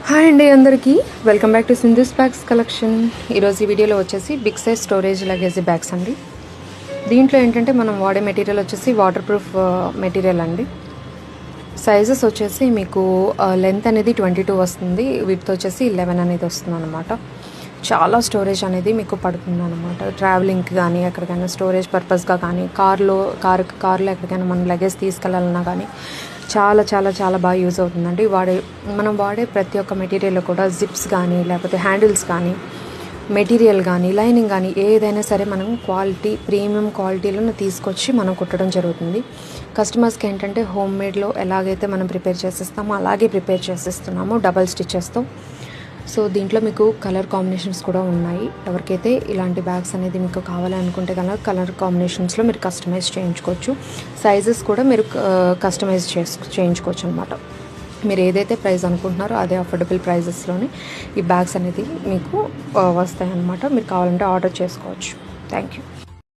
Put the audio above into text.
Hi అండి అందరికీ welcome back to Sindhu's bags collection. ఈరోజు ఈ వీడియోలో వచ్చేసి big size storage luggage bags అండి. దీంట్లో ఏంటంటే మనం వాడే మెటీరియల్ వచ్చేసి వాటర్ ప్రూఫ్ మెటీరియల్ అండి. సైజెస్ వచ్చేసి మీకు లెంత్ అనేది 22 వస్తుంది, వీటితో వచ్చేసి 11 అనేది వస్తుంది అనమాట. చాలా స్టోరేజ్ అనేది మీకు పడుతుంది అనమాట. ట్రావెలింగ్కి కానీ ఎక్కడికైనా స్టోరేజ్ పర్పస్గా కానీ కార్లో ఎక్కడికైనా మనం లగేజ్ తీసుకెళ్ళాలన్నా కానీ చాలా చాలా చాలా బాగా యూజ్ అవుతుందండి. మనం వాడే ప్రతి ఒక్క మెటీరియల్ కూడా జిప్స్ కానీ లేకపోతే హ్యాండిల్స్ కానీ మెటీరియల్ కానీ లైనింగ్ కానీ ఏదైనా సరే మనం ప్రీమియం క్వాలిటీలో తీసుకొచ్చి మనం కుట్టడం జరుగుతుంది. కస్టమర్స్కి ఏంటంటే హోమ్ మేడ్లో ఎలాగైతే మనం ప్రిపేర్ చేసేస్తామో అలాగే ప్రిపేర్ చేసేస్తున్నాము డబల్ స్టిచెస్తో. సో దీంట్లో మీకు కలర్ కాంబినేషన్స్ కూడా ఉన్నాయి. ఎవరికైతే ఇలాంటి బ్యాగ్స్ అనేది మీకు కావాలి అనుకుంటే కనుక కలర్ కాంబినేషన్స్లో మీరు కస్టమైజ్ చేయించుకోవచ్చు. సైజెస్ కూడా మీరు కస్టమైజ్ చేయించుకోవచ్చు అనమాట. మీరు ఏదైతే ప్రైస్ అనుకుంటున్నారో అదే అఫోర్డబుల్ ప్రైజెస్లోనే ఈ బ్యాగ్స్ అనేది మీకు వస్తాయి అన్నమాట. మీరు కావాలంటే ఆర్డర్ చేసుకోవచ్చు. Thank you.